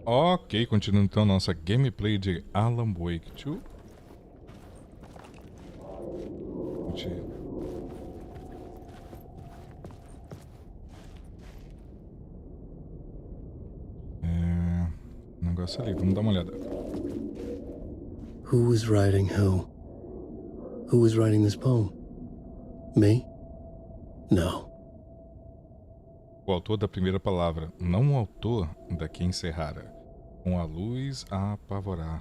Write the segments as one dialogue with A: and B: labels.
A: Ok, continuando então nossa gameplay de Alan Wake 2. Negócio ali, vamos dar uma olhada.
B: Who was writing who? Who was writing this poem? Me? No.
A: O autor da primeira palavra, não o autor da que encerrara. Com a luz a apavorar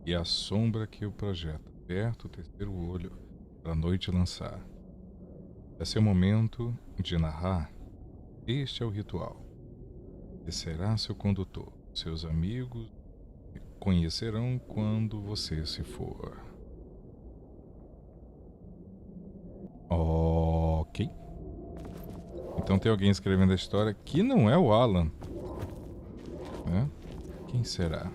A: e a sombra que o projeta, perto o terceiro olho, para a noite lançar. É seu momento de narrar. Este é o ritual. E será seu condutor. Seus amigos conhecerão quando você se for. Ok. Então tem alguém escrevendo a história que não é o Alan. Né? Quem será?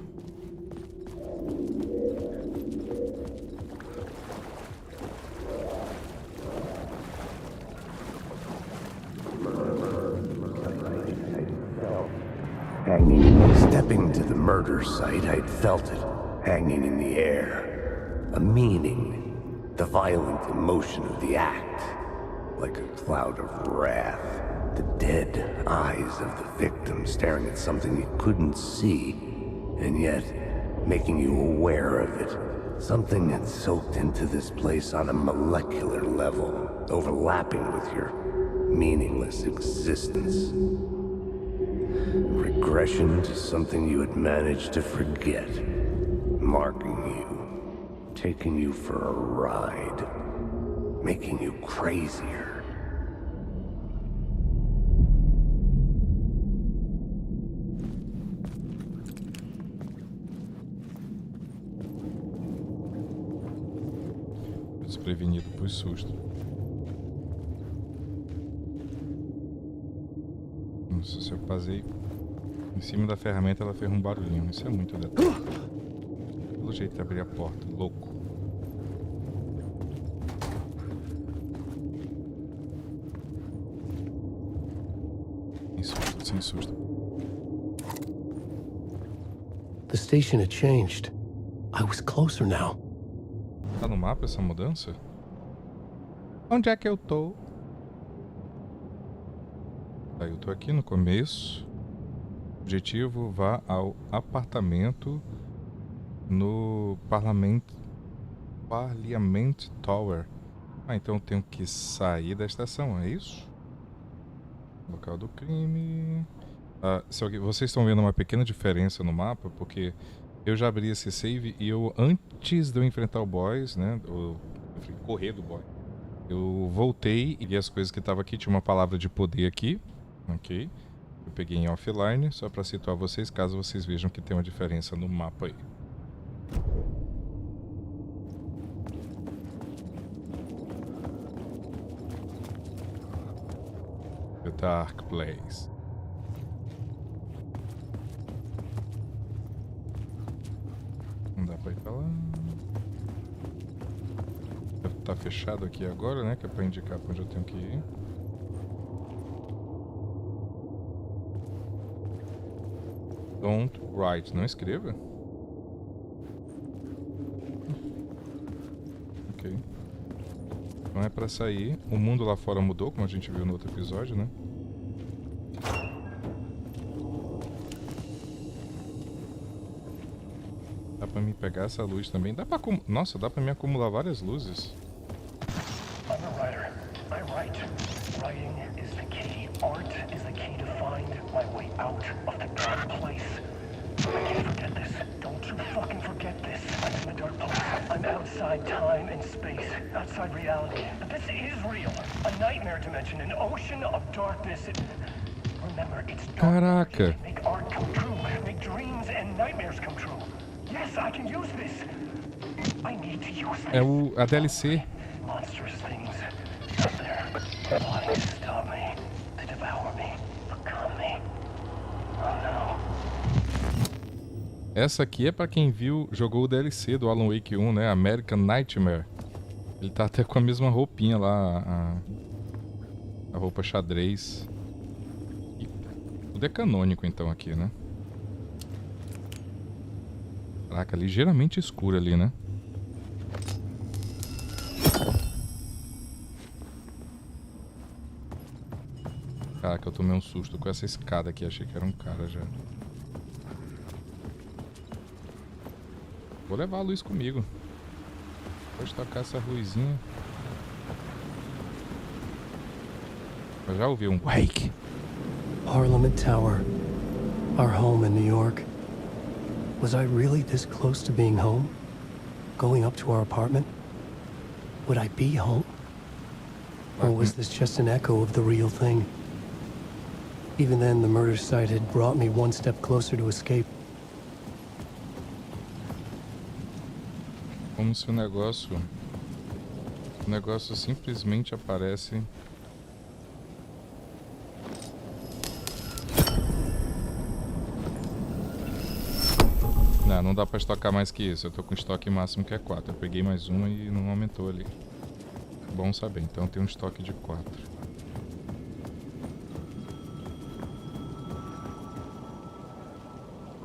C: Stepping to the murder site, I'd felt it, hanging in the air. A meaning, the violent emotion of the act, like a cloud of wrath. The dead eyes of the victim staring at something you couldn't see, and yet making you aware of it. Something had soaked into this place on a molecular level, overlapping with your meaningless existence. Regression to something you had managed to forget, marking you, taking you for a ride, making you crazier.
A: Desprevenido por susto. Nossa, se eu passei em cima da ferramenta, ela fez um barulhinho. Isso é muito detalhe. Pelo jeito de abrir a porta. Louco. Sem susto, sem susto.
B: The station had changed. I was closer now.
A: Tá no mapa essa mudança? Onde é que eu tô? Tá, eu tô aqui no começo. Objetivo, vá ao apartamento no Parliament Tower. Ah, então eu tenho que sair da estação, é isso? Local do crime. Vocês estão vendo uma pequena diferença no mapa, porque eu já abri esse save e eu, antes de eu enfrentar o boss, né, correr do boss, eu voltei e vi as coisas que estavam aqui. Tinha uma palavra de poder aqui, ok? Eu peguei em offline, só para situar vocês, caso vocês vejam que tem uma diferença no mapa aí. The Dark Place. Não dá pra ir pra lá. Deve estar fechado aqui agora, né? Que é pra indicar pra onde eu tenho que ir. Don't write. Não escreva? Ok. Então é pra sair. O mundo lá fora mudou, como a gente viu no outro episódio, né? Dá pra me pegar essa luz também. Dá pra Nossa, dá pra me acumular várias luzes.
D: I'm a writer. I write. Writing is the key. Art is the key to find my way out of the dark place. I can't forget this. Don't you fucking forget this. I'm in the dark place. I'm outside time and space. Outside reality. But this is real. A nightmare dimension. An ocean of darkness. Remember, it's dark.
A: Caraca.
D: Make art come true. Make dreams and nightmares come true. Yes, I can use this. I need to use this.
A: É a DLC.
D: Monstrous things out there, plotting to stop me, to devour me, become me. Oh no.
A: Essa aqui é pra quem jogou o DLC do Alan Wake 1, né? American Nightmare. Ele tá até com a mesma roupinha lá, a roupa xadrez. E tudo é canônico então aqui, né? Caraca, ligeiramente escuro ali, né? Caraca, eu tomei um susto com essa escada aqui. Achei que era um cara já. Vou levar a luz comigo. Pode tocar essa luzinha. Eu já ouvi um wake.
B: Parliament Tower. Our home in New York. Was I really this close to being home? Going up to our apartment? Would I be home? Or was this just an echo of the real thing? Even then, the murder site had brought me one step closer to escape.
A: Como se o negócio simplesmente aparece. Não dá pra estocar mais que isso. Eu tô com estoque máximo que é 4. Eu peguei mais uma e não aumentou ali. Bom saber. Então eu tenho um estoque de 4.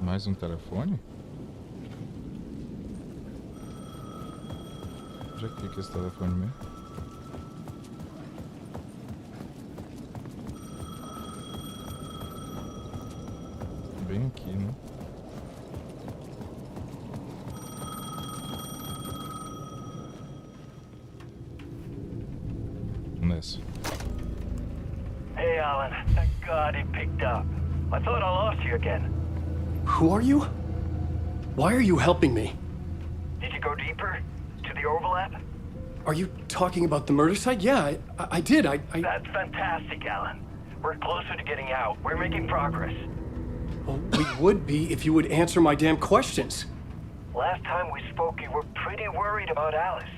A: Mais um telefone? Onde é que fica esse telefone mesmo? Bem aqui, né? Nessa.
D: Hey, Alan. Thank God he picked up. I thought I lost you again.
B: Who are you? Why are you helping me?
D: Did you go deeper? To the overlap?
B: Are you talking about the murder site? Yeah, I did. I...
D: That's fantastic, Alan. We're closer to getting out. We're making progress.
B: Well, we would be if you would answer my damn questions.
D: Last time we spoke, you were pretty worried about Alice.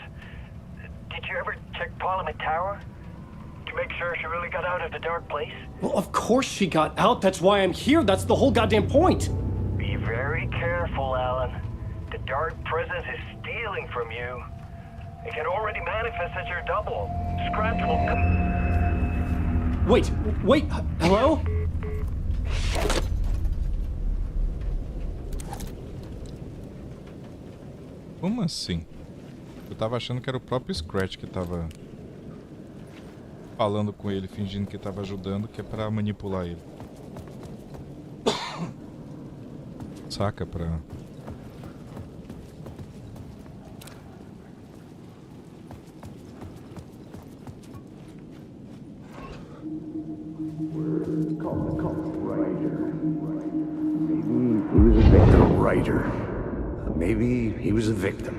D: Did you ever check Parliament Tower? To make sure she really got out of the dark place?
B: Well, of course she got out. That's why I'm here. That's the whole goddamn point.
D: Be very careful, Alan. The dark presence is stealing from you. It can already manifest as your double. Scratch will come.
B: Wait, hello?
A: Como assim? Eu tava achando que era o próprio Scratch que tava falando com ele, fingindo que tava ajudando, que é pra manipular ele. Saca? Pra...
C: Maybe he was a victim.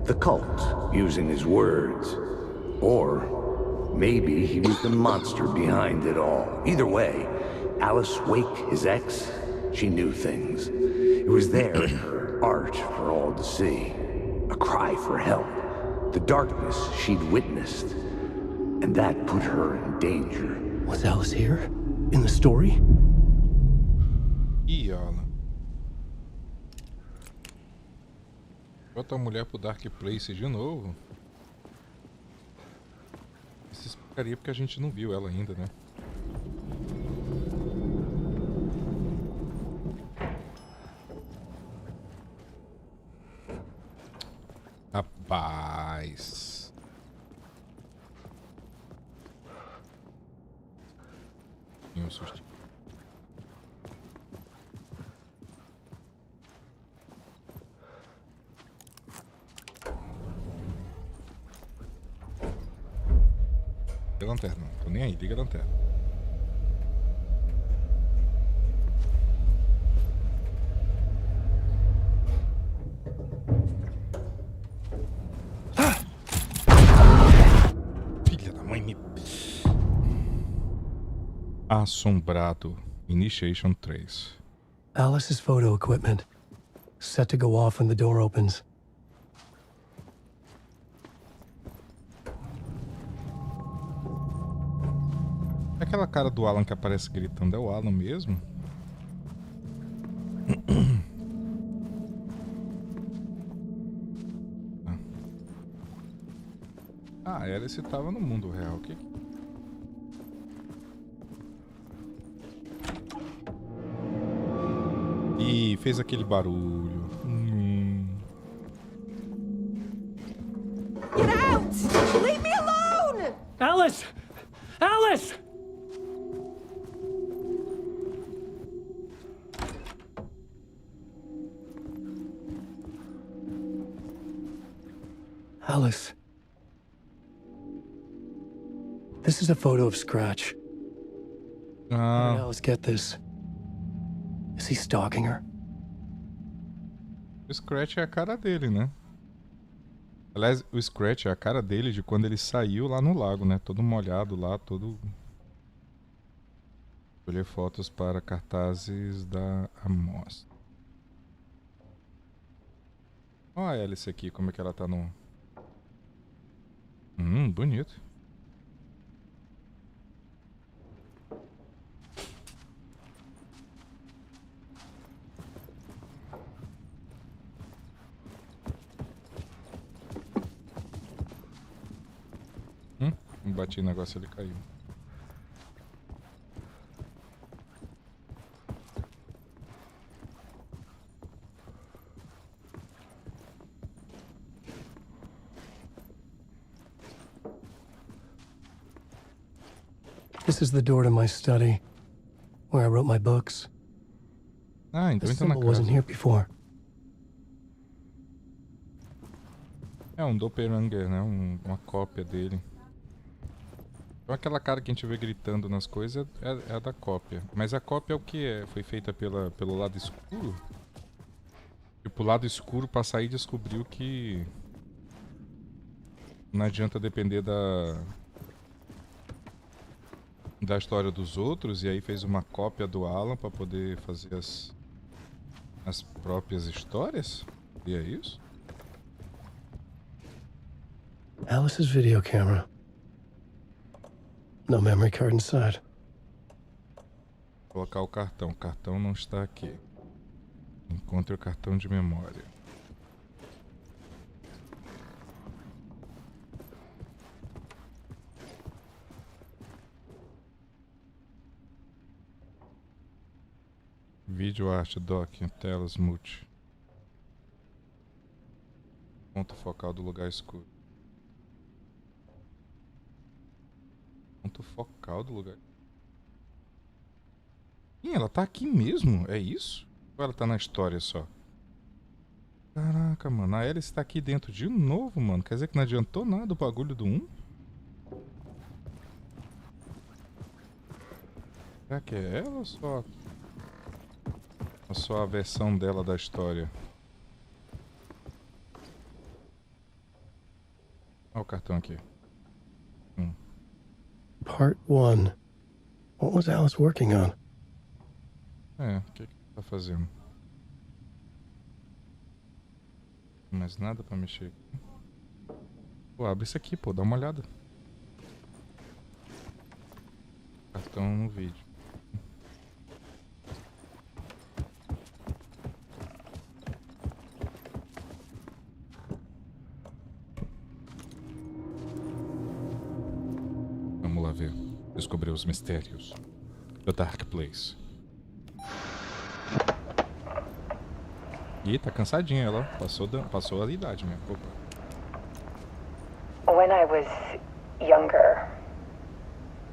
C: The cult, using his words. Or maybe he was the monster behind it all. Either way, Alice Wake, his ex, she knew things. It was there in her art for all to see. A cry for help. The darkness she'd witnessed. And that put her in danger.
B: Was Alice here? In the story?
A: Ih, Alan. Bota a mulher pro Dark Place de novo. Isso explicaria porque a gente não viu ela ainda, né? Rapaz. Tinha um susto. Liga a lanterna, não tô nem aí, liga a lanterna. Filha da mãe, me... Assombrado. Initiation 3.
B: Alice's photo equipment. Set to go off when the door opens.
A: Aquela cara do Alan que aparece gritando é o Alan mesmo? Ah, Alice tava no mundo real. O que? Ih, fez aquele barulho.
E: Leave me alone!
B: Alice! Alice! Alice. This is a photo of Scratch. How did Alice get this? Is he stalking her?
A: O Scratch é a cara dele, né? Aliás, o Scratch é a cara dele de quando ele saiu lá no lago, né? Todo molhado lá, todo... Escolher fotos para cartazes da amostra. Olha a Alice aqui, como é que ela tá no... bonito. Bati no negócio e ele caiu.
B: This is the door to my study, where I wrote my books.
A: Ah, então
B: This
A: entra na
B: symbol wasn't
A: casa.
B: here before.
A: É um doppelganger, né? Uma cópia dele. Então aquela cara que a gente vê gritando nas coisas é a da cópia. Mas a cópia é o que é? Foi feita pelo lado escuro? Tipo, o lado escuro pra sair descobriu que... Não adianta depender da história dos outros. E aí fez uma cópia do Alan pra poder fazer as próprias histórias? E é isso?
B: Alice's video camera. No memory card inside.
A: Colocar o cartão. O cartão não está aqui. Encontre o cartão de memória. Vídeo, arte, doc, telas, multi. Ponto focal do lugar escuro. Ponto focal do lugar. Ih, ela tá aqui mesmo? É isso? Ou ela tá na história só? Caraca, mano. A Alice tá aqui dentro de novo, mano. Quer dizer que não adiantou nada o bagulho do 1? Será que é ela ou só a versão dela da história? Olha o cartão aqui.
B: Part 1. What was Alice working on?
A: É, o que ela tá fazendo? Mais nada pra mexer aqui. Pô, abre isso aqui, pô, dá uma olhada. Cartão no vídeo. Vamos lá ver. Descobrir os mistérios. The Dark Place. Ih, tá cansadinha ela. Passou a idade mesmo. Opa.
E: When I was younger,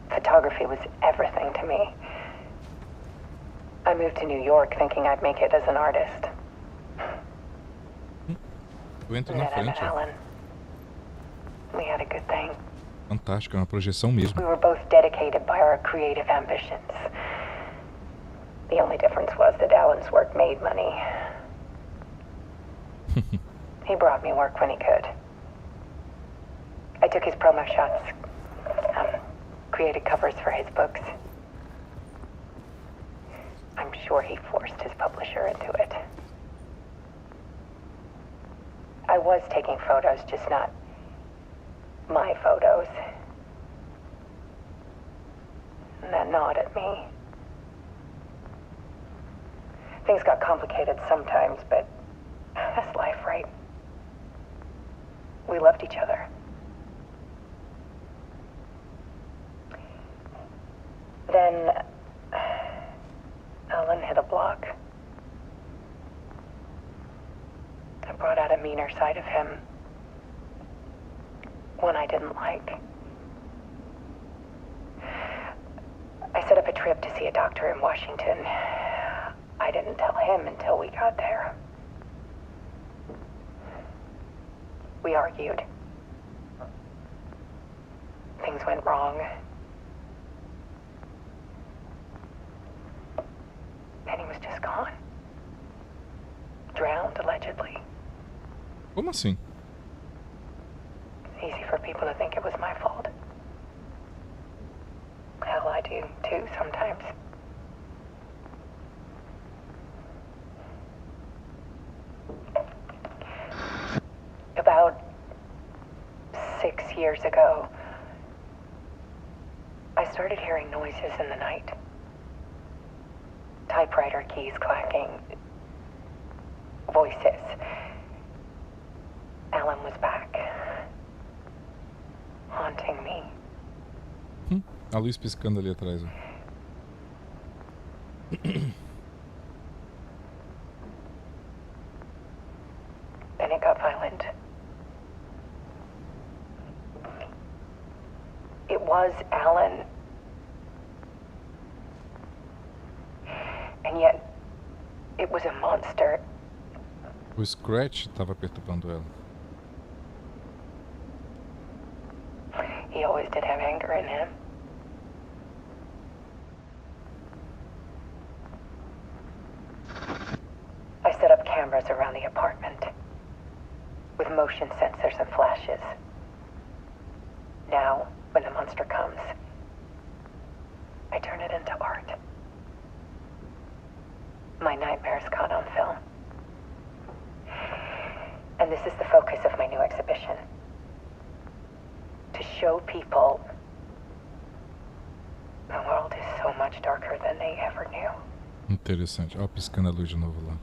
E: photography was everything to me. I moved to New York thinking I'd make it as an artist.
A: Eu entro
E: And
A: na
E: then I met
A: frente.
E: Alan. We had a good thing.
A: Fantástico, é uma projeção mesmo.
E: We were both dedicated by our creative ambitions. The only difference was that Alan's work made money. He brought me work when he could. I took his promo shots, created covers for his books. I'm sure he forced his publisher into it. I was taking photos, just not my photos. And that gnawed at me. Things got complicated sometimes, but that's life, right? We loved each other. Then Alan hit a block. I brought out a meaner side of him. one I didn't like. I set up a trip to see a doctor in Washington. I didn't tell him until we got there. We argued. Things went wrong. And he was just gone. Drowned, allegedly.
A: Como assim?
E: Easy for people to think it was my fault. Hell, I do too sometimes. About 6 years ago, I started hearing noises in the night. Typewriter keys clacking. Voices. Alan was back. Haunting me.
A: A luz piscando ali atrás. Ó.
E: Then it got violent. It was Alan. And yet, it was a monster.
A: O Scratch estava perturbando ela.
E: He always did have anger in him. I set up cameras around the apartment with motion sensors and flashes. Now, when the monster comes, I turn it into art. My nightmares caught on film. And this is the focus of my new exhibition. To show people the world is so much darker than they ever knew.
A: Interessante. Ó, piscando a luz de novo lá.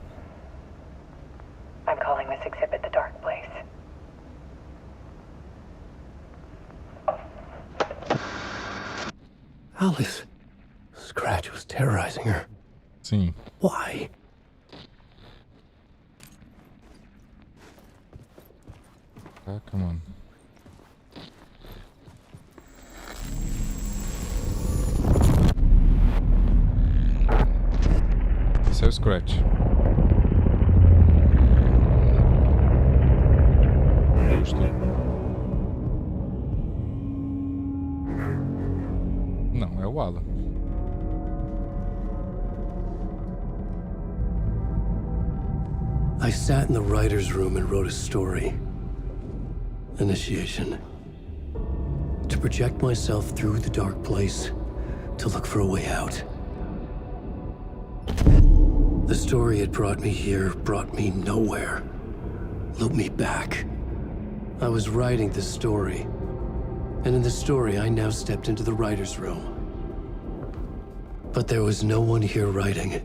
E: I'm calling this exhibit The Dark Place.
B: Alice. Scratch was terrorizing her.
A: Sim.
B: Why?
A: Caraca, mano. Esse é o Scratch. Justo. Não, é o Alan.
B: I sat in the writer's room and wrote a story. Initiation. To project myself through the dark place, to look for a way out. The story had brought me here, brought me nowhere. Looped me back. I was writing the story. And in the story, I now stepped into the writer's room. But there was no one here writing it.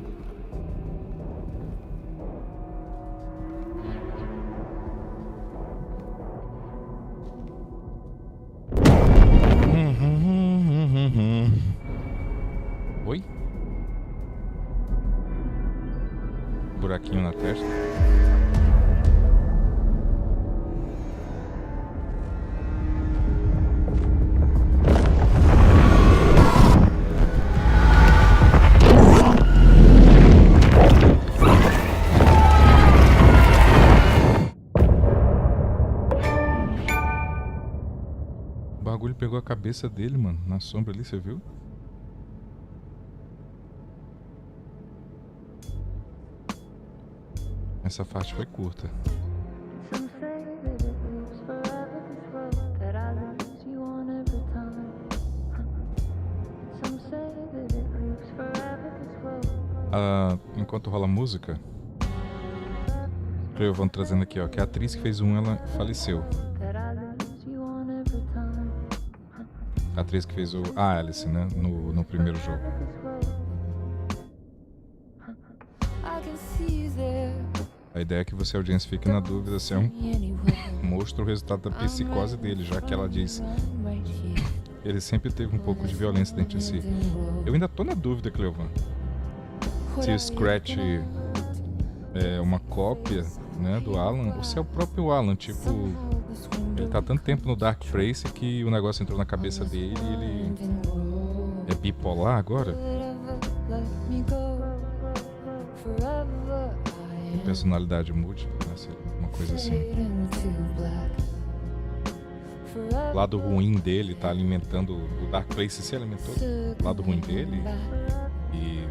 A: Oi? Buraquinho na testa. O bagulho pegou a cabeça dele, mano, na sombra ali, você viu? Essa parte foi curta. Enquanto rola a música, eu vou trazendo aqui, ó, que a atriz que fez ela faleceu. A atriz que fez a Alice, né, no primeiro jogo. A ideia é que você, audiência, fique na dúvida se é um monstro o resultado da psicose dele, já que ela diz que ele sempre teve um pouco de violência dentro de si. Eu ainda tô na dúvida, Cleovan, se o Scratch é uma cópia, né, do Alan, ou se é o próprio Alan, tipo Ele tá tanto tempo no Dark Place que o negócio entrou na cabeça dele e ele é bipolar agora. Personalidade múltipla, né? Uma coisa assim. O lado ruim dele tá alimentando. O Dark Place se alimentou do lado ruim dele. E.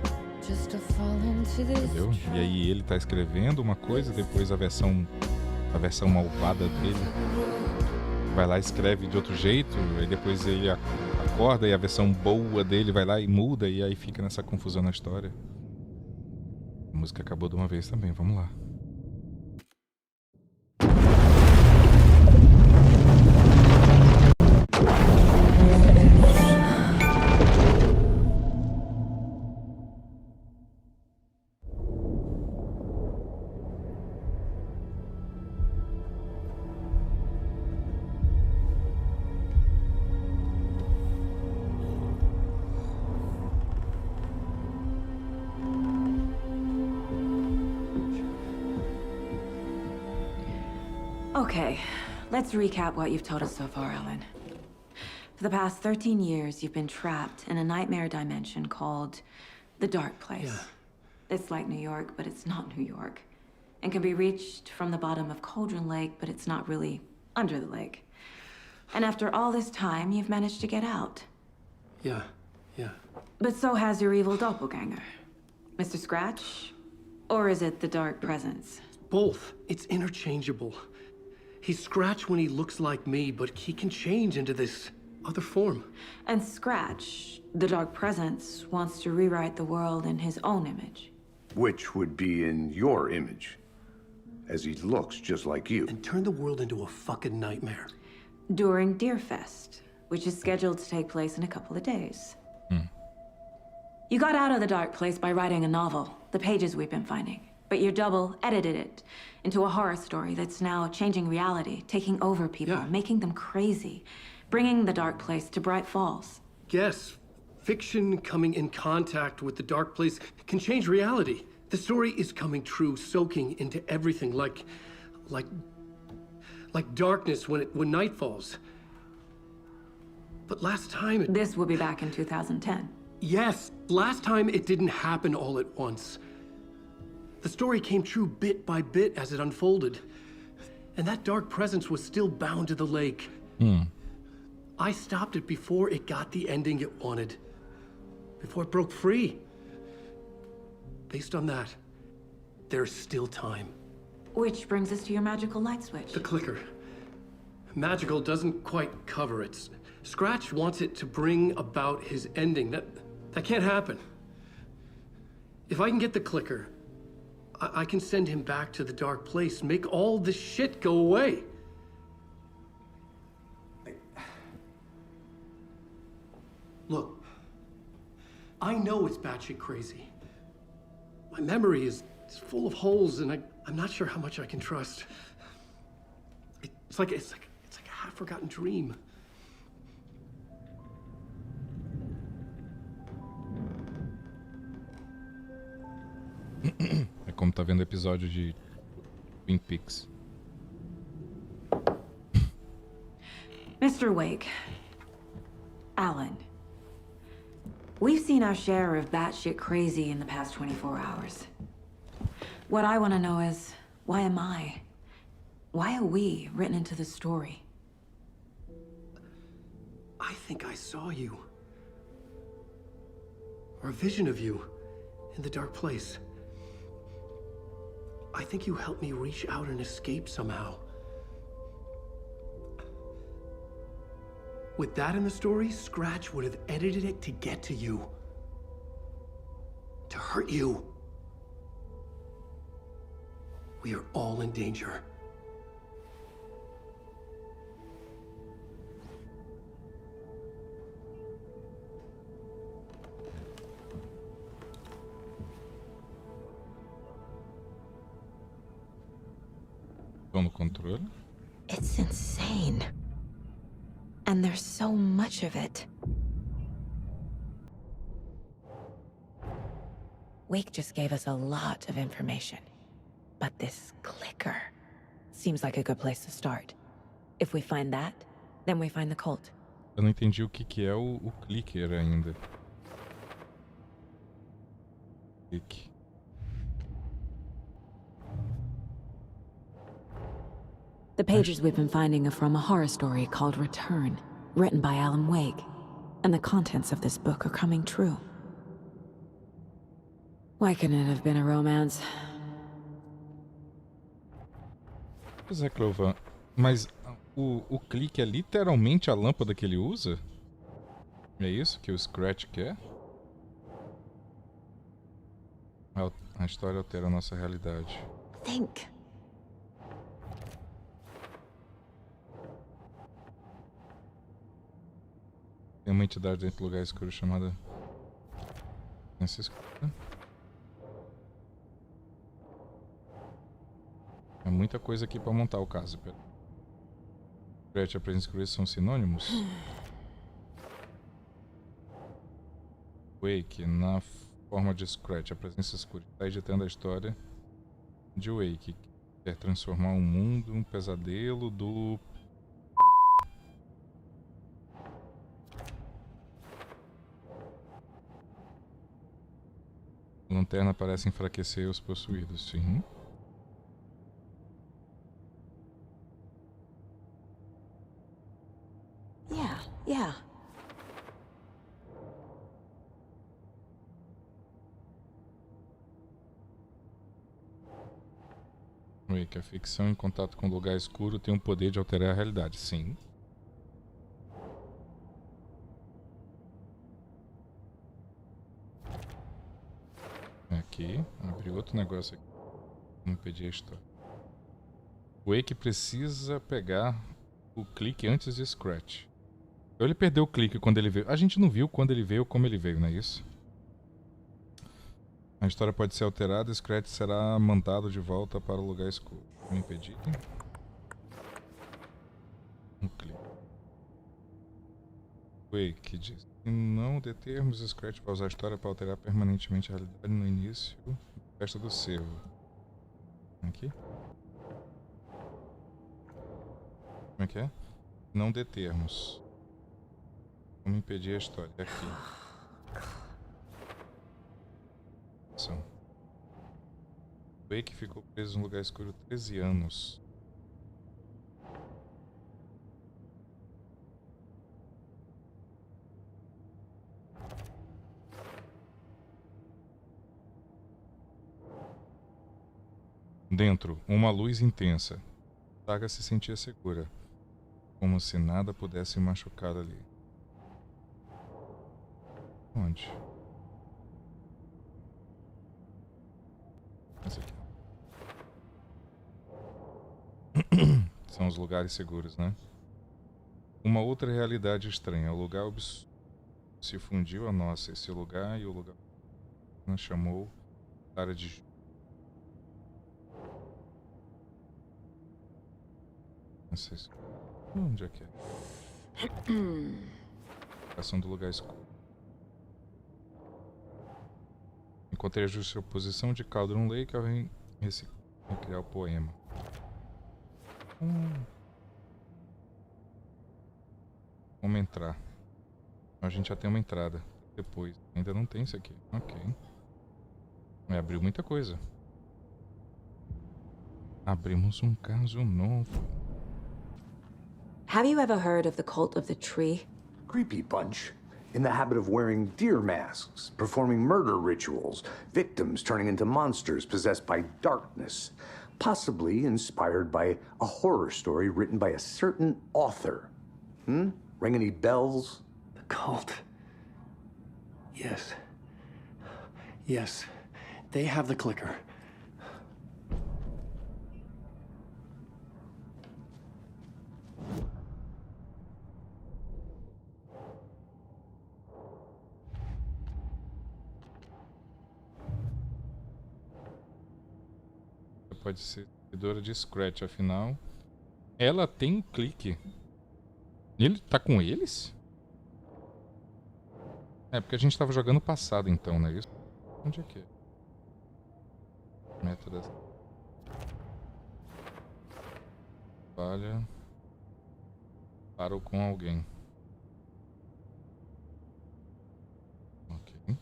A: Entendeu? E aí ele tá escrevendo uma coisa, depois a versão malvada dele vai lá e escreve de outro jeito, aí depois ele acorda e a versão boa dele vai lá e muda, e aí fica nessa confusão na história. A música acabou de uma vez também, vamos lá.
F: Okay, let's recap what you've told us so far, Ellen. For the past 13 years, you've been trapped in a nightmare dimension called the Dark Place.
B: Yeah.
F: It's like New York, but it's not New York. And can be reached from the bottom of Cauldron Lake, but it's not really under the lake. And after all this time, you've managed to get out.
B: Yeah.
F: But so has your evil doppelganger. Mr. Scratch? Or is it the Dark Presence?
B: Both. It's interchangeable. He's Scratch when he looks like me, but he can change into this other form.
F: And Scratch, the Dark Presence, wants to rewrite the world in his own image.
C: Which would be in your image, as he looks just like you.
B: And turn the world into a fucking nightmare.
F: During Deerfest, which is scheduled to take place in a couple of days. You got out of the Dark Place by writing a novel, the pages we've been finding. But your double edited it into a horror story that's now changing reality, taking over people,
B: Yeah.
F: making them crazy, bringing the Dark Place to Bright Falls.
B: Yes, fiction coming in contact with the Dark Place can change reality. The story is coming true, soaking into everything like darkness when night falls. But last time
F: This will be back in 2010.
B: Yes, last time it didn't happen all at once. The story came true bit by bit as it unfolded. And that dark presence was still bound to the lake. I stopped it before it got the ending it wanted. Before it broke free. Based on that, there's still time.
F: Which brings us to your magical light switch.
B: The clicker. Magical doesn't quite cover it. Scratch wants it to bring about his ending. That can't happen. If I can get the clicker, I can send him back to the Dark Place, make all this shit go away. Look, I know it's batshit crazy. My memory is full of holes, and I'm not sure how much I can trust. It's like a half-forgotten dream.
A: É como tá vendo o episódio de Twin Peaks.
F: Mr. Wake, Alan, we've seen our share of batshit crazy in the past 24 hours. What I want to know is, why am I? Why are we written into the story?
B: I think I saw you. Or a vision of you in the Dark Place. I think you helped me reach out and escape somehow. With that in the story, Scratch would have edited it to get to you. To hurt you. We are all in danger.
A: Tô no controle.
F: It's insane. And there's so much of it. Wake just gave us a lot of information. But this clicker seems like a good place to start. If we find that, then we find the cult.
A: Eu não entendi o que que é o clicker ainda. Clique.
F: The pages we've been finding are from a horror story called Return, written by Alan Wake. And the contents of this book are coming true. Why couldn't it have been a romance?
A: Pois é, Clovan. Mas o clique é literalmente a lâmpada que ele usa? É isso que o Scratch quer? A história altera a nossa realidade.
F: Think.
A: Tem uma entidade dentro do lugar escuro chamada... É muita coisa aqui pra montar o caso. Scratch e a presença escura são sinônimos? Wake, na forma de Scratch, a presença escura está editando a história de Wake, que quer transformar um mundo, um pesadelo do... A lanterna parece enfraquecer os possuídos, sim.
F: Yeah.
A: Que a ficção em contato com o lugar escuro tem o poder de alterar a realidade, sim. Aqui, abri outro negócio aqui. Vamos pedir a história. O Wake precisa pegar o clique antes de Scratch. Então ele perdeu o clique quando ele veio. A gente não viu quando ele veio ou como ele veio, não é isso? A história pode ser alterada e Scratch será mandado de volta para o lugar escuro. Vou impedir. Um clique. Wake diz: se não determos, Scratch vai usar a história para alterar permanentemente a realidade no início da festa do cervo. Aqui. Como é que é? Não determos. Vamos impedir a história. É aqui. Wake ficou preso no lugar escuro 13 anos. Dentro, uma luz intensa. Saga se sentia segura, como se nada pudesse machucar ali. Onde? Esse aqui. São os lugares seguros, né? Uma outra realidade estranha. O lugar se fundiu a nossa. Esse lugar e o lugar nos chamou área de... Não sei se... Onde é que é? Ação do lugar escuro. Encontrei a justa oposição de Cauldron Lake ao recriar o poema. Vamos entrar. A gente já tem uma entrada. Depois. Ainda não tem isso aqui. Ok. Abriu muita coisa. Abrimos um caso novo.
F: Have you ever heard of the cult of the tree?
C: Creepy bunch. In the habit of wearing deer masks, performing murder rituals, victims turning into monsters possessed by darkness, possibly inspired by a horror story written by a certain author. Ring any bells?
B: The cult. Yes. Yes. They have the clicker.
A: Pode ser seguidora de Scratch, afinal. Ela tem um clique. Ele tá com eles? É, porque a gente tava jogando passado então, né? Isso. Onde é que é? Método. Falha. Parou com alguém. Ok.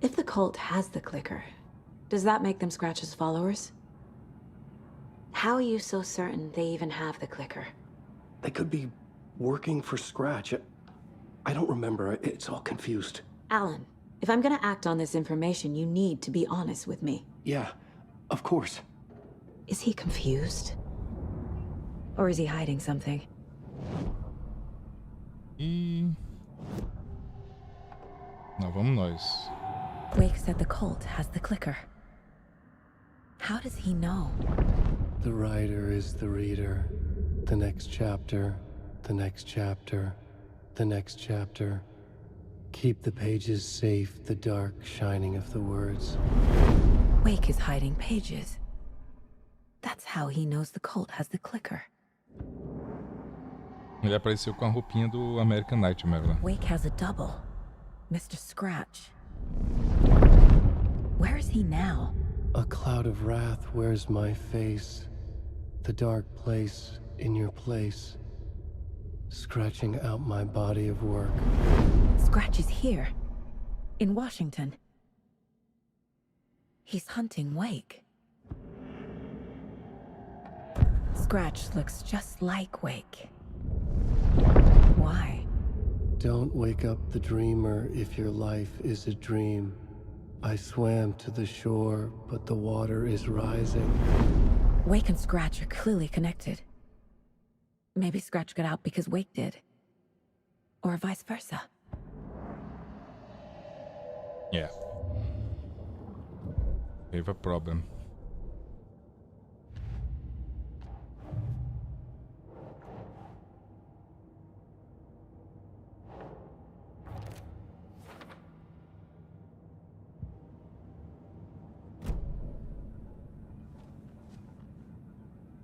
F: If the cult has the clicker, does that make them Scratch's followers? How are you so certain they even have the clicker?
B: They could be working for Scratch. I don't remember. It's all confused.
F: Alan, if I'm gonna act on this information, you need to be honest with me.
B: Yeah, of course.
F: Is he confused? Or is he hiding something?
A: E... Não, vamos nós.
F: Wake said the cult has the clicker. How does he know?
B: The writer is the reader. The next chapter, the next chapter, the next chapter. Keep the pages safe, the dark shining of the words.
F: Wake is hiding pages. That's how he knows the cult has the clicker.
A: Ele apareceu com a roupinha do American Nightmare lá.
F: Wake has a double. Mr. Scratch. Where is he now?
B: A cloud of wrath wears my face. The dark place in your place. Scratching out my body of work.
F: Scratch is here. In Washington. He's hunting Wake. Scratch looks just like Wake. Why?
B: Don't wake up the dreamer if your life is a dream. I swam to the shore, but the water is rising.
F: Wake and Scratch are clearly connected. Maybe Scratch got out because Wake did. Or vice versa.
A: Yeah. We have a problem.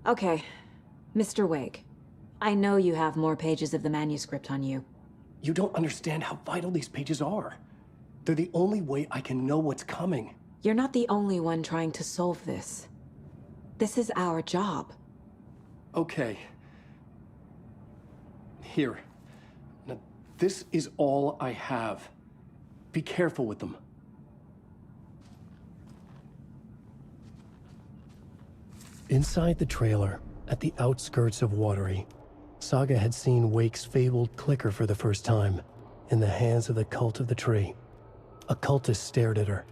F: Okay, Mr. Wake. I know you have more pages of the manuscript on you.
B: You don't understand how vital these pages are. They're the only way I can know what's coming.
F: You're not the only one trying to solve this. This is our job.
B: Okay. Here. Now, this is all I have. Be careful with them. Inside the trailer, at the outskirts of Watery, Saga had seen Wake's fabled clicker for the first time, in the hands of the Cult of the Tree. A cultist stared at her.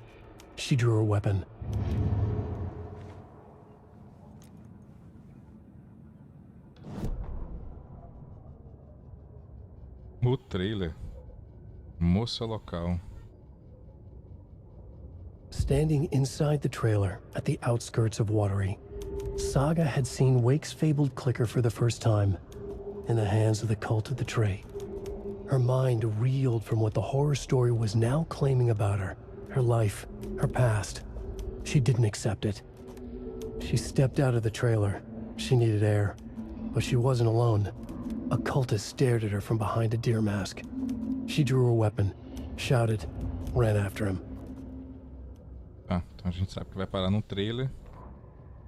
B: She drew her weapon.
A: O trailer. Moça local.
B: Standing inside the trailer, at the outskirts of Watery, Saga had seen Wake's fabled clicker for the first time, in the hands of the Cult of the Tree. Her mind reeled from what the horror story was now claiming about her, her life, her past. She didn't accept it. She stepped out of the trailer. She needed air, but she wasn't alone. A cultist stared at her from behind a deer mask. She drew her weapon, shouted, ran after him.
A: Tá, então a gente sabe que vai parar no trailer.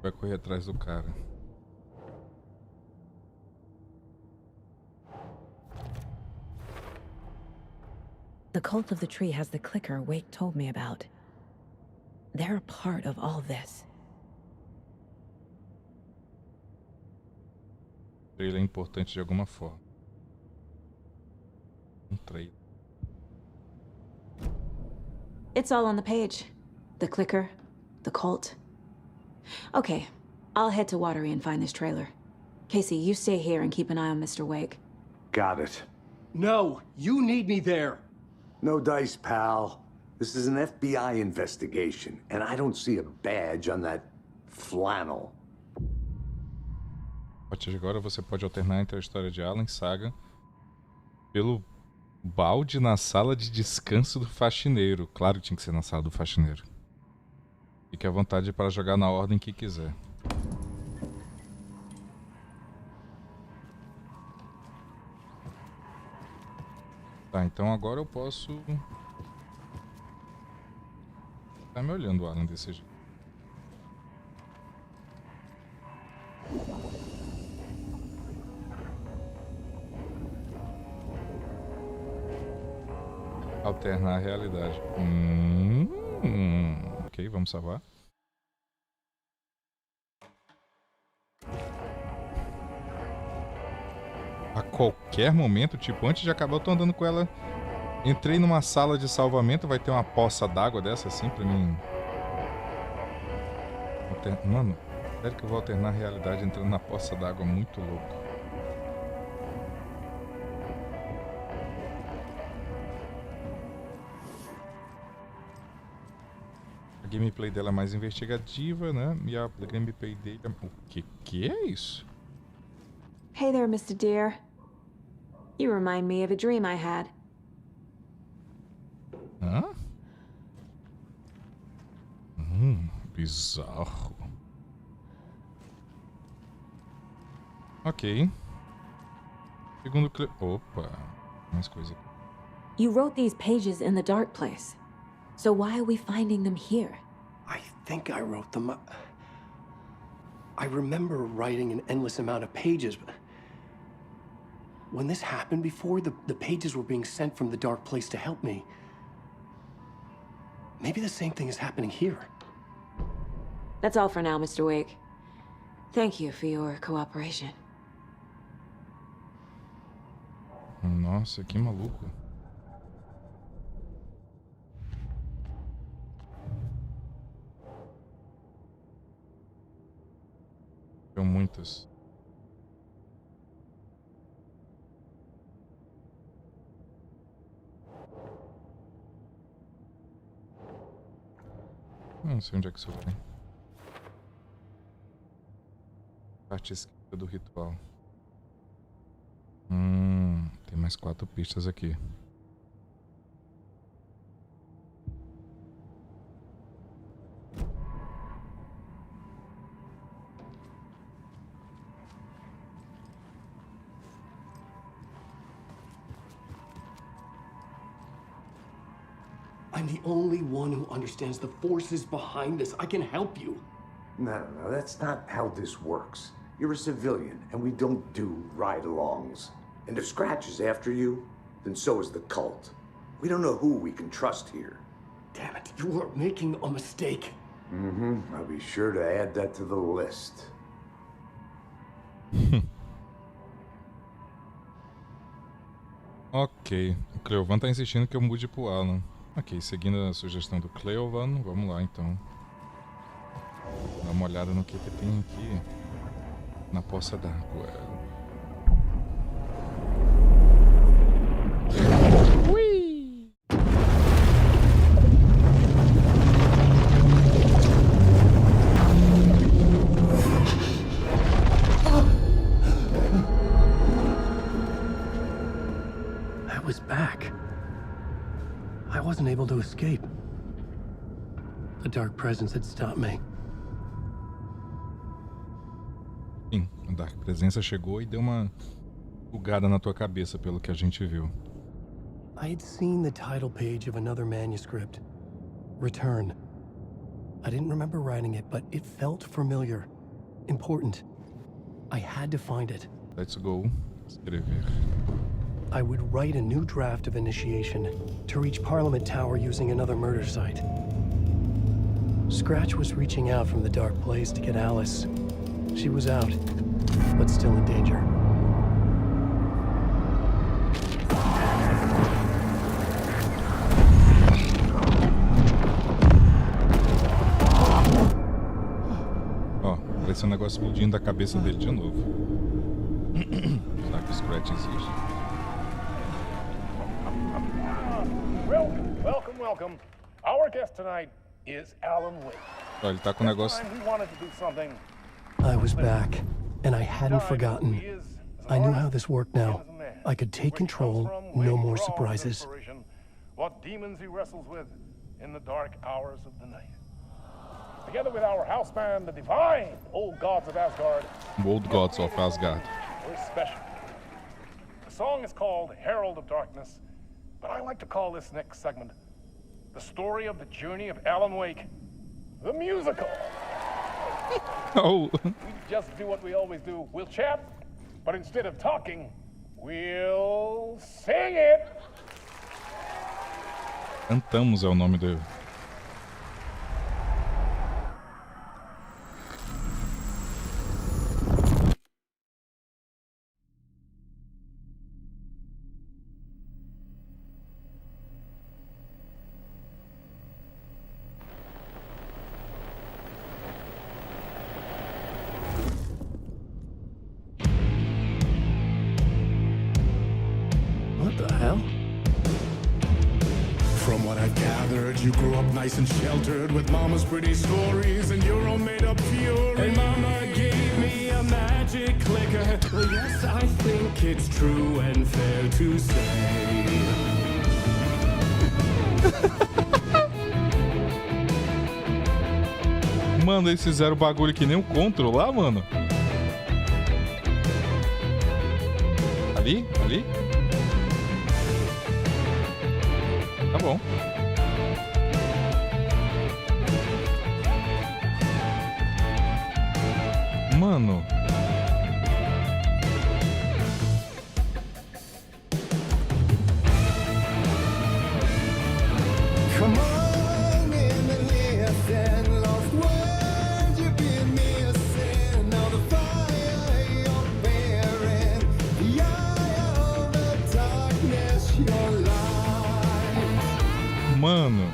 A: Vai correr atrás do cara.
F: The Cult of the Tree has the clicker Wake told me about. They're a part of all this.
A: O trailer é importante de alguma forma. Trailer.
F: It's all on the page. The clicker, the cult. Okay, I'll head to Watery and find this trailer. Casey, you stay here and keep an eye on Mr. Wake.
C: Got it.
B: No, you need me there.
C: No dice, pal. This is an FBI investigation, and I don't see a badge on that flannel.
A: A partir de agora você pode alternar entre a história de Alan e Saga pelo balde na sala de descanso do faxineiro. Claro que tinha que ser na sala do faxineiro. Fique à vontade para jogar na ordem que quiser. Tá, então agora eu posso... Tá me olhando, Alan, desse jeito. alternar a realidade. Ok, vamos salvar. A qualquer momento, tipo, antes de acabar, eu tô andando com ela. Entrei numa sala de salvamento, vai ter uma poça d'água dessa assim pra mim. Mano, sério que eu vou alternar a realidade entrando na poça d'água, muito louco. A gameplay dela é mais investigativa, né? E a gameplay dele é... O que é isso?
F: Hey there, Mr. Deer. You remind me of a dream I had.
A: Hã? Bizarro. Ok. Segundo... Opa. Mais coisa aqui.
F: You wrote these pages in the dark place. So why are we finding them here?
B: I think I wrote them. I remember writing an endless amount of pages, but when this happened before, the pages were being sent from the dark place to help me. Maybe the same thing is happening here.
F: That's all for now, Mr. Wake. Thank you for your cooperation.
A: Nossa, que maluco. São muitas. Não sei onde é que isso vai. Parte esquerda do ritual. Tem mais 4 pistas aqui.
B: I'm the only one who understands the forces behind this. I can help you.
C: No, that's not how this works. You're a civilian, and we don't do ride-alongs. And if Scratch is after you, then so is the cult. We don't know who we can trust here.
B: Damn it, you are making a mistake.
C: I'll be sure to add that to the list.
A: Ok, o Cleovan tá insistindo que eu mude pro Alan. Ok, seguindo a sugestão do Cleovan, vamos lá então. Dá uma olhada no que tem aqui na poça d'água. Ui!
B: I was back. I wasn't able to escape. The dark presence had stopped me.
A: Sim, a Dark Presença chegou e deu uma bugada na tua cabeça pelo que a gente viu.
B: I had seen the title page of another manuscript, Return. I didn't remember writing it, but it felt familiar, important. I had to find it.
A: Let's go. Escrever.
B: I would write a new draft of initiation to reach Parliament Tower using another murder site. Scratch was reaching out from the dark place to get Alice. She was out, but still in danger.
A: Ó, parece um negócio explodindo da cabeça dele de novo. Será que o Scratch existe?
D: Welcome. Our guest tonight is Alan Wake.
A: Ó, ele tá com o negócio...
D: He wanted to do something.
B: I was back, and I hadn't forgotten. I knew how this worked now. I could take control, no more surprises.
D: What demons he wrestles with in the dark hours of the night. Together with our house band, the divine old gods of Asgard.
A: Old Gods of Asgard.
D: We're special. The song is called Herald of Darkness, but I like to call this next segment the story of the journey of Alan Wake, the musical.
A: Oh.
D: We just do what we always do. We'll chat, but instead of talking, we'll sing it.
A: Cantamos é o nome do...
B: What the hell?
G: From what I've gathered, you grew up nice and sheltered with mama's pretty stories and your own made up fury. And mama gave me a magic clicker. Well, yes, I think it's true and fair to say.
A: Mano, eles fizeram o bagulho que nem o Control lá, mano. Ali? Ali? Tá bom. Mano.
G: Come on in and listen, lost words you've been missing. Now the fire you're bearing, the eye of the darkness, your light.
A: Mano.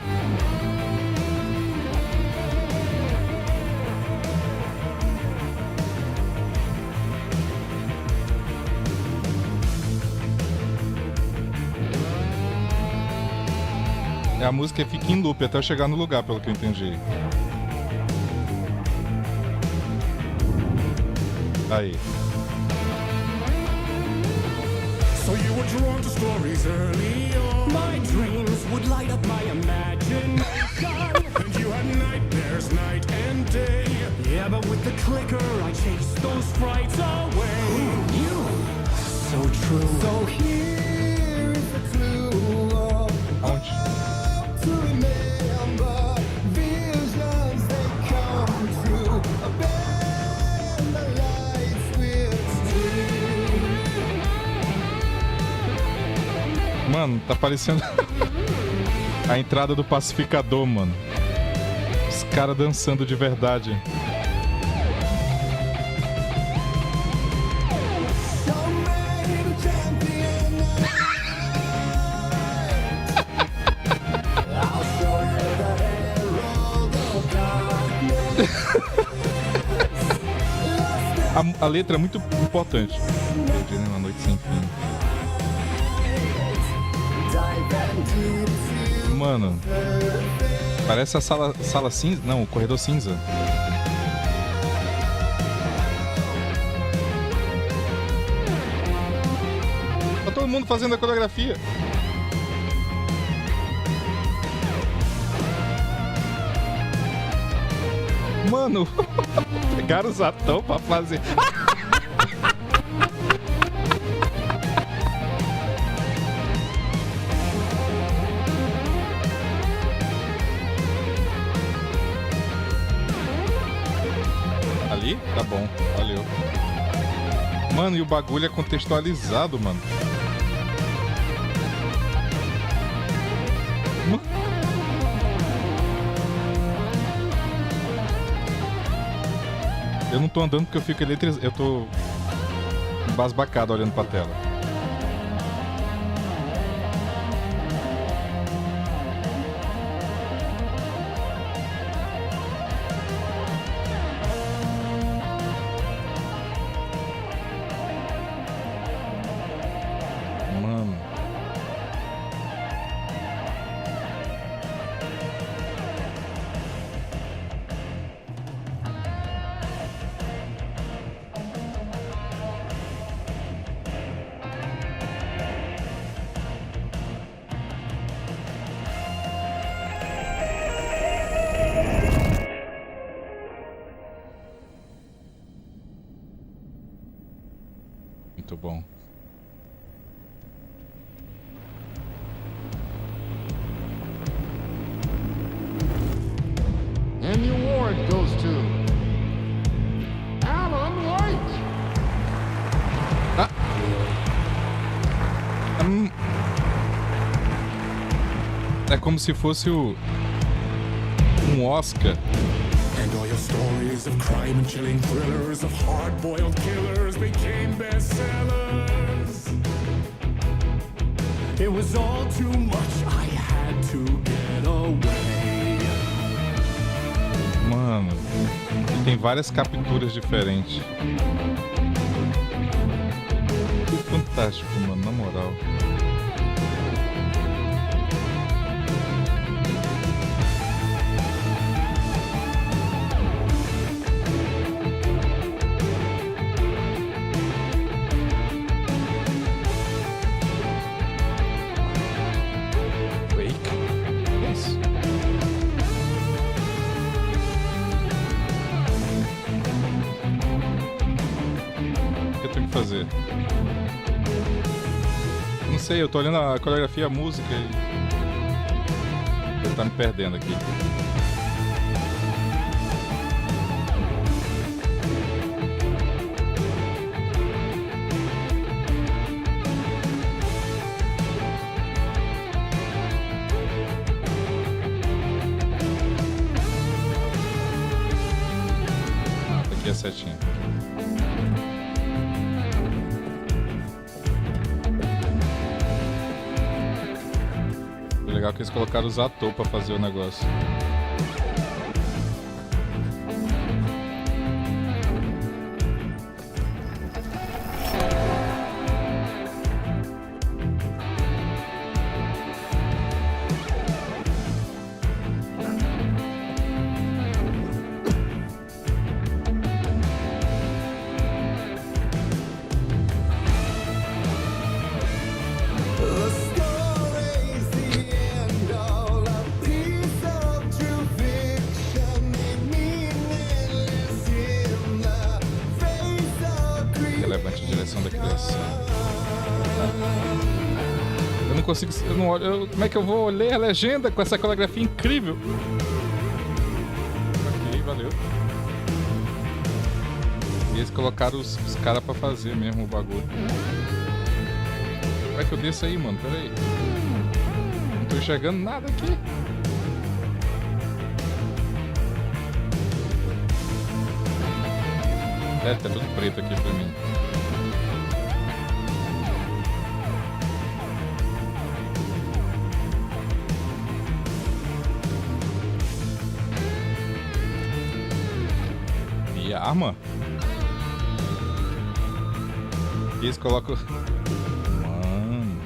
A: A música fica em loop até eu chegar no lugar, pelo que eu entendi. Aí.
G: So you were drawn to stories early on. My dreams would light up my imagination. And you had nightmares night and day. Yeah, but with the clicker I chased those frights away. Who knew? So true. So here is the clue.
A: Onde?
G: To remember visions they come true. Abandon the lights with stream.
A: Mano, tá parecendo a entrada do pacificador, mano. Os caras dançando de verdade. A letra é muito importante. Perdi uma noite sem fim. Mano, parece a sala cinza. Não, o corredor cinza. Tá todo mundo fazendo a coreografia. Mano, pegaram os atores pra fazer. Ali? Tá bom, valeu. Mano, e o bagulho é contextualizado, mano. Eu não tô andando porque eu fico eletrizado. Eu tô embasbacado olhando pra tela. Mano. Muito bom.
H: And the award goes to Alan White.
A: como se fosse um Oscar.
G: And all your stories of crime and chilling thrillers of hard-boiled killers became bestsellers. It was all too much, I had to get away.
A: Mano, tem várias capturas diferentes. Que fantástico, mano, na moral. Fazer. Não sei, eu tô olhando a coreografia, a música e... ele tá me perdendo aqui. Ah, tá aqui a setinha. Legal que eles colocaram os atores pra fazer o negócio. Eu não olho, como é que eu vou ler a legenda com essa coreografia incrível? Ok, valeu. E eles colocaram os caras pra fazer mesmo o bagulho. Como é que eu desço aí, mano? Pera aí. Não tô enxergando nada aqui. É, tá tudo preto aqui pra mim. Arma? E eles colocam... Mano...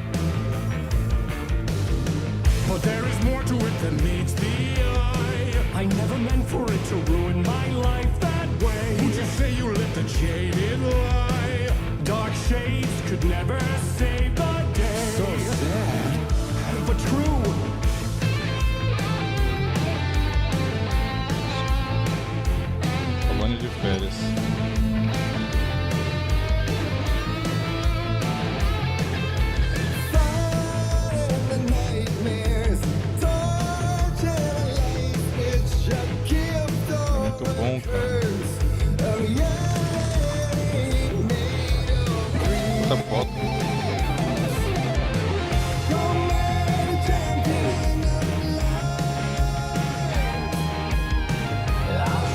G: But there is more to it than meets the eye. I never meant for it to ruin my life that way. Would you say you lived a jaded lie? Dark shades could never save the day. So sad, but true.
A: De férias. Muito bom, cara. Muita foto.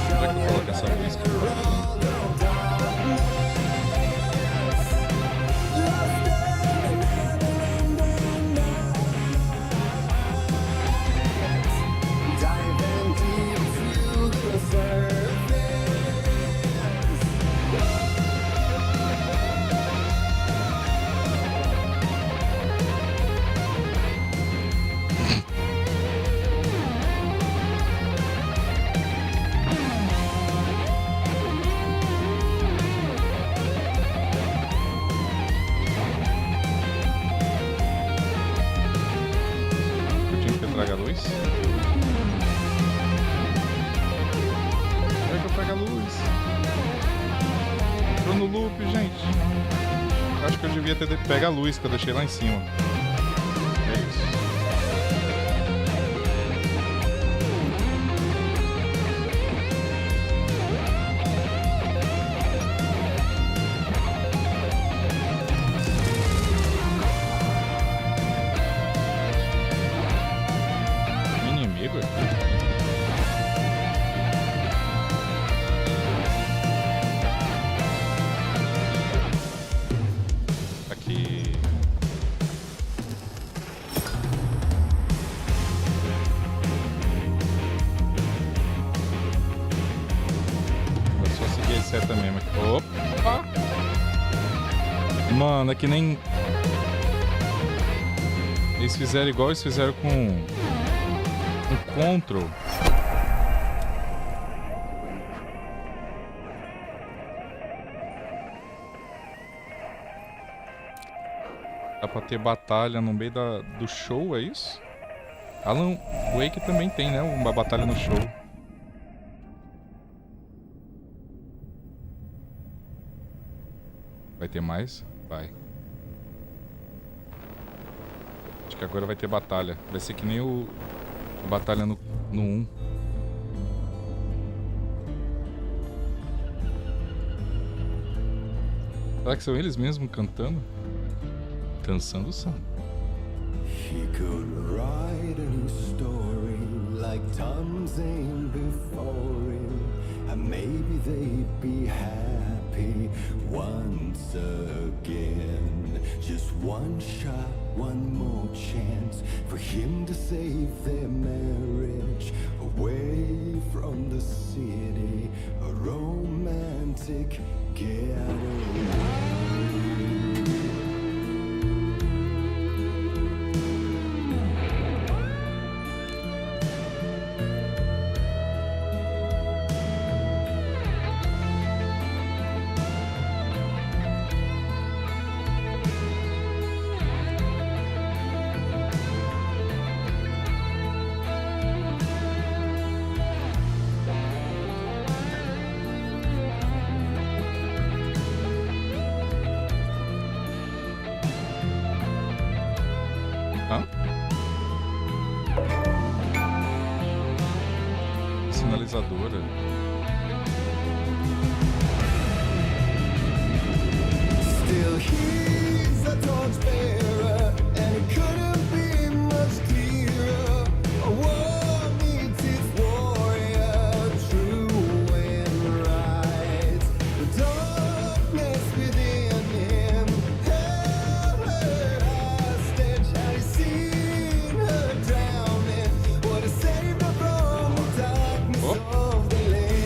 A: Será que eu coloco essa música? Traga a luz. Como é que eu pego a luz? Tô no loop, gente. Acho que eu devia ter pego a luz que eu deixei lá em cima. É isso. Aqui. Vou só seguir a seta mesmo aqui. Opa! Mano, é que nem... Eles fizeram igual eles fizeram com... um Ctrl. Dá pra ter batalha no meio do show, é isso? Alan Wake também tem, né? Uma batalha no show. Vai ter mais? Vai. Acho que agora vai ter batalha. Vai ser que nem a batalha no 1. Será que são eles mesmos cantando? Dançando o samba.
G: He could write a new story like Tom's ain't before him, and maybe they'd be happy once again. Just one shot, one more chance for him to save their marriage away from the city, a romantic getaway.
A: Sinalizadora.
G: Still he's a torchbearer, and it couldn't be much clearer. A war needs its warrior, true and right. The darkness within him held her hostage. Had he seen her drowning, would have saved her from the darkness of the land.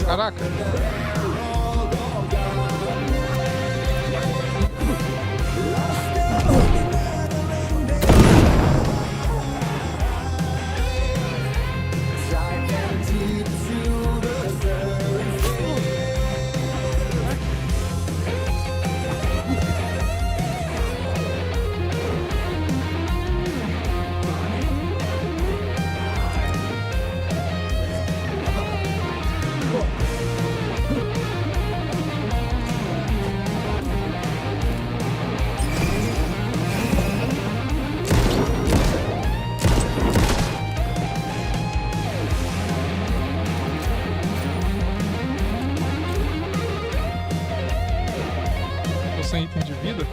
A: Caraca! Tô sem item de vida?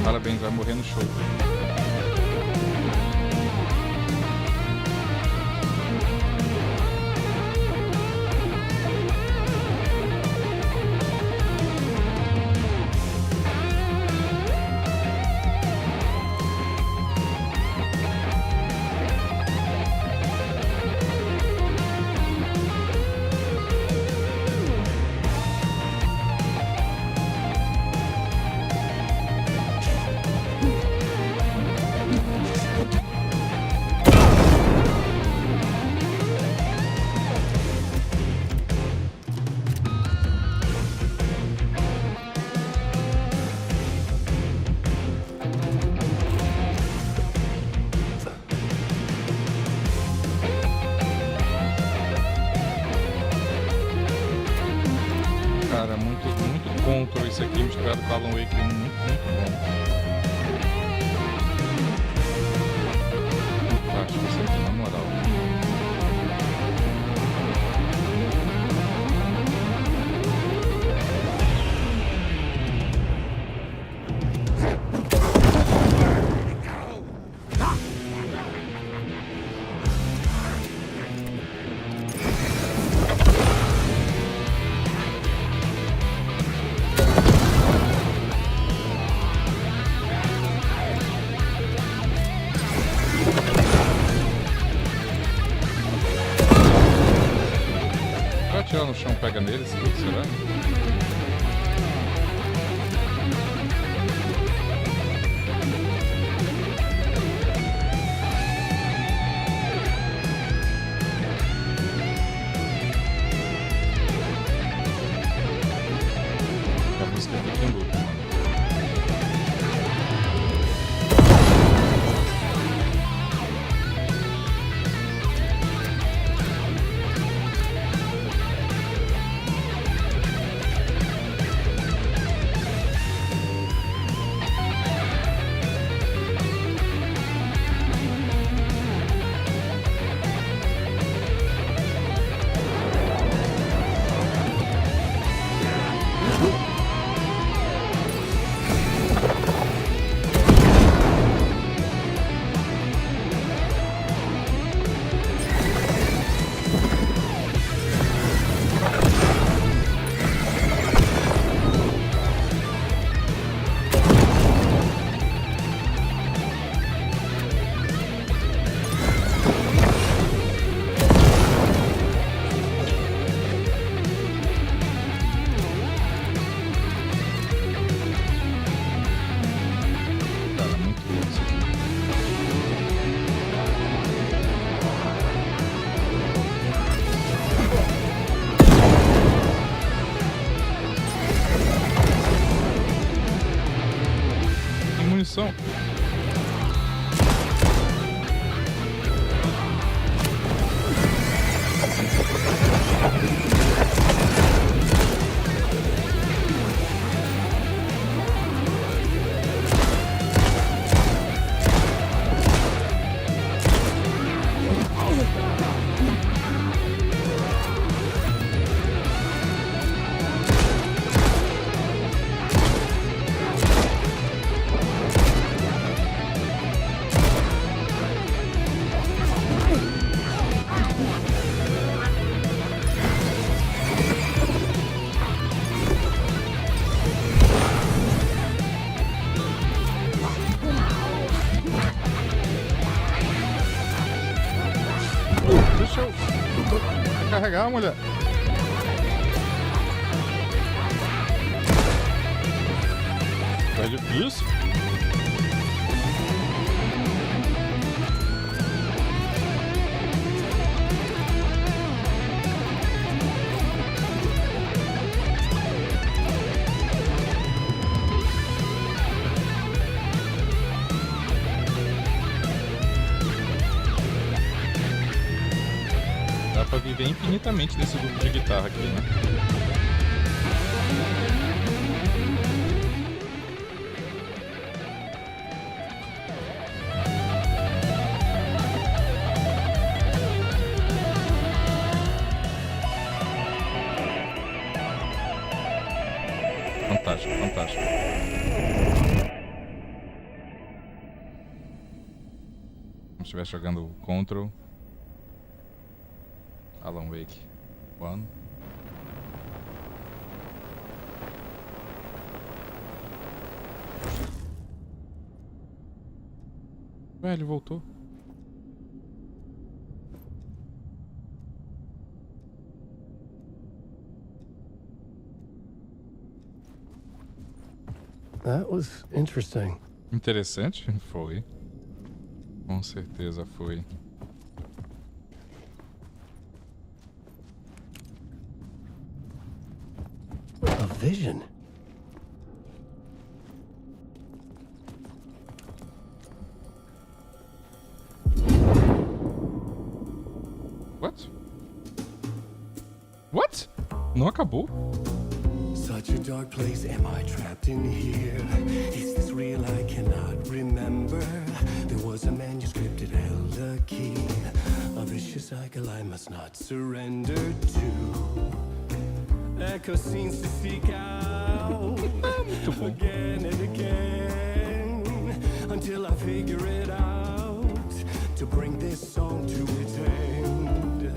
A: Parabéns, vai morrer no show. muito control isso aqui misturado com Alan Wake, muito bom. Fantástico isso aqui, na moral. Atirar no chão, pega neles, tudo, será? A música fica em loop, mano. Munição. Deixa eu carregar, mulher. Tá difícil. Dá pra viver infinitamente desse grupo de guitarra aqui, né? Fantástico, fantástico. Se estiver jogando Control, Alan Wake 1. Ué, ele voltou.
B: That was interesting.
A: Interessante? Foi. Com certeza foi.
B: A vision.
A: What? What? Não acabou?
G: Such
B: a dark place. Am I trapped in here? Is this real? I cannot remember. There was a manuscript, it held a key. A vicious cycle I must not surrender to. Echo scenes to seek out again and again until I figure it out to bring this song to its end.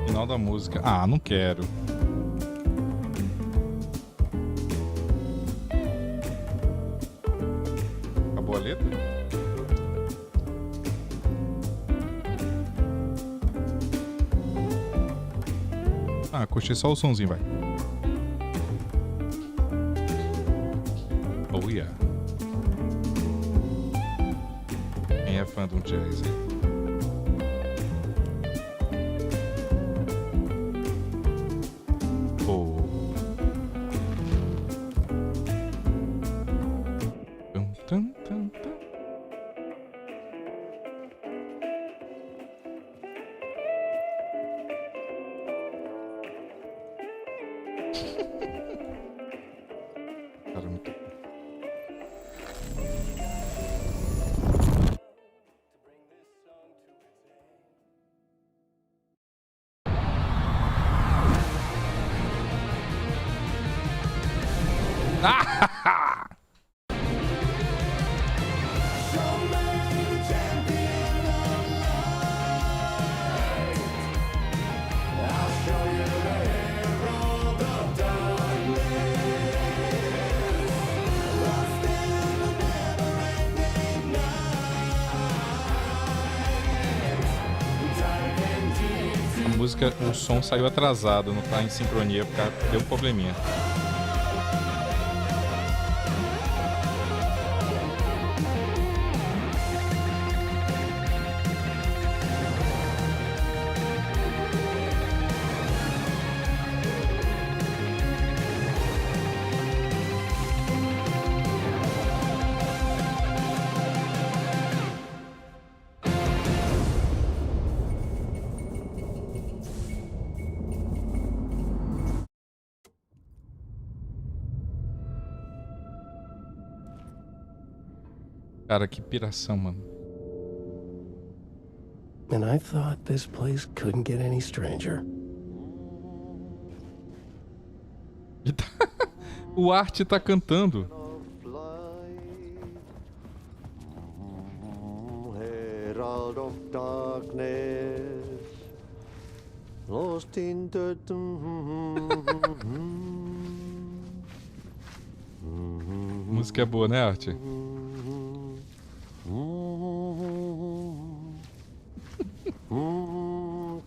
A: Final da música. Ah, não quero. Acabou a letra? Ah, curti só o sonzinho, vai. Oh yeah. Quem é fã de um jazz, hein? Cara, muito bom. A música, o som saiu atrasado, não tá em sincronia, porque deu um probleminha. Cara, que piração, mano.
B: And I thought this place couldn't get any stranger.
A: O Arte tá cantando.
I: Herald of darkness, lost in the
A: Música é boa, né, Arte?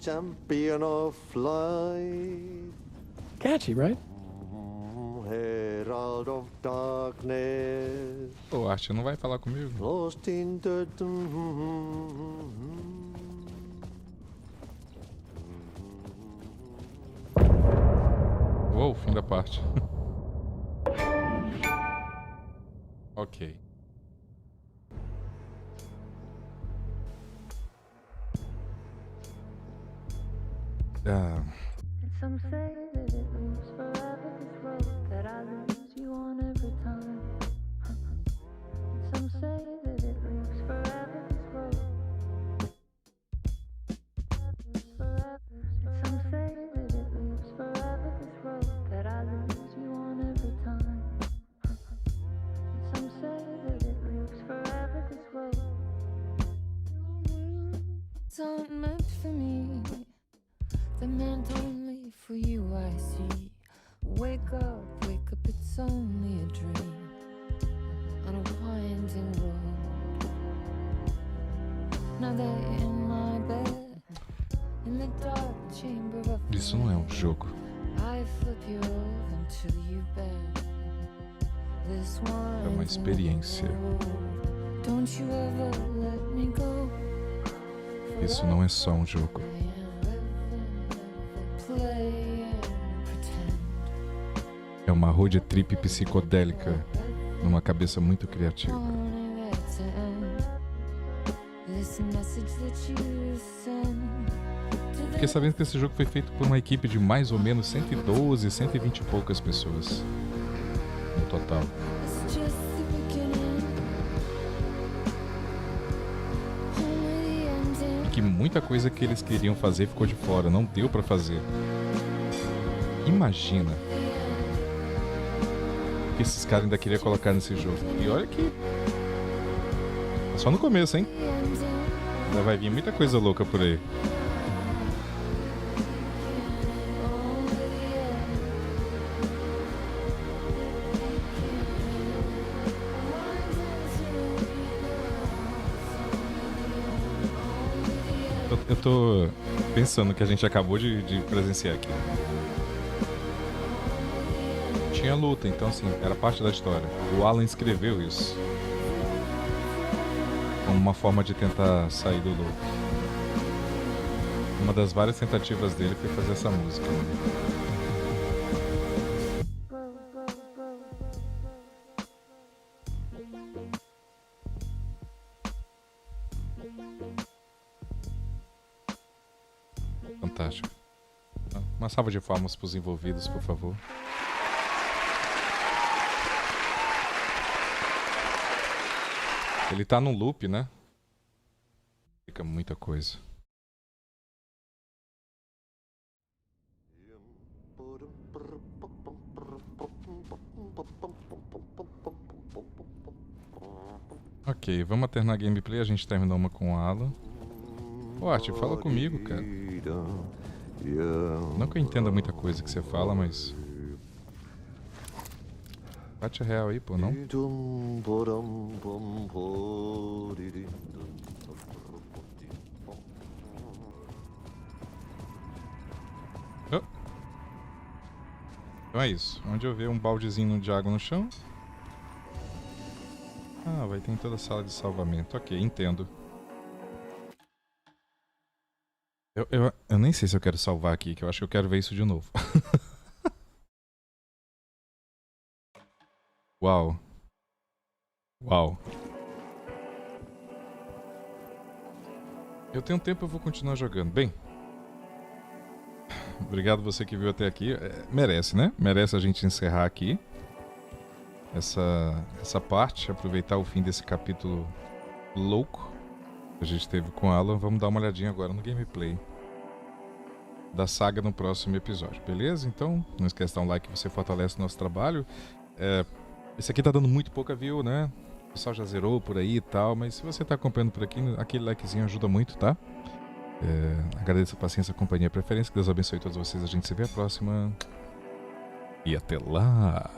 I: champion of light,
B: Catchy, right?
I: herald of darkness,
A: Pô, Arte não vai falar comigo?
I: lost in the
A: Uou, fim da parte. Ok.
J: Some say that it moves forever, this road that I lose you on every time. Some say that it moves forever, this road. Some say that it moves forever, this road that I lose you on every time. Some say that it moves forever, this road. It's not meant for me. The meant only for you, I see. Wake up, it's only a dream on a winding road. Now they're in my bed, in the dark chamber of
A: Isso não é um jogo.
J: I flip you over until you bed. This one
A: É uma experiência.
J: don't you ever let me go.
A: Isso não é só um jogo. É uma road trip psicodélica numa cabeça muito criativa. Fiquei sabendo que esse jogo foi feito por uma equipe de mais ou menos 112, 120 e poucas pessoas no total. E que muita coisa que eles queriam fazer ficou de fora, não deu pra fazer. Imagina o que esses caras ainda queriam colocar nesse jogo. E olha que é só no começo, hein? Ainda vai vir muita coisa louca por aí. Eu tô pensando que a gente acabou de presenciar aqui. Tinha luta, então assim, era parte da história. O Alan escreveu isso como uma forma de tentar sair do loop. Uma das várias tentativas dele foi fazer essa música. Fantástico. Uma salva de palmas para os envolvidos, por favor. Ele tá num loop, né? Fica muita coisa. Ok, vamos terminar a gameplay. A gente terminou uma com o Alan. Ô, Art, fala comigo, cara. Não que eu entenda muita coisa que você fala, mas... Bate a real aí, pô, não? Oh. Então é isso. Onde eu ver um baldezinho de água no chão. Ah, vai ter em toda a sala de salvamento. Ok, entendo. Eu nem sei se eu quero salvar aqui, que eu acho que eu quero ver isso de novo. Uau. Uau. Eu tenho tempo, eu vou continuar jogando. Bem, obrigado você que viu até aqui. Merece, né? Merece a gente encerrar aqui essa parte, aproveitar o fim desse capítulo louco que a gente teve com Alan. Vamos dar uma olhadinha agora no gameplay da saga no próximo episódio, beleza? Então, não esquece de dar um like, você fortalece o nosso trabalho. Esse aqui tá dando muito pouca view, né? O pessoal já zerou por aí e tal, mas se você tá acompanhando por aqui, aquele likezinho ajuda muito, tá? Agradeço a paciência, a companhia e a preferência. Que Deus abençoe todos vocês. A gente se vê a próxima. E até lá!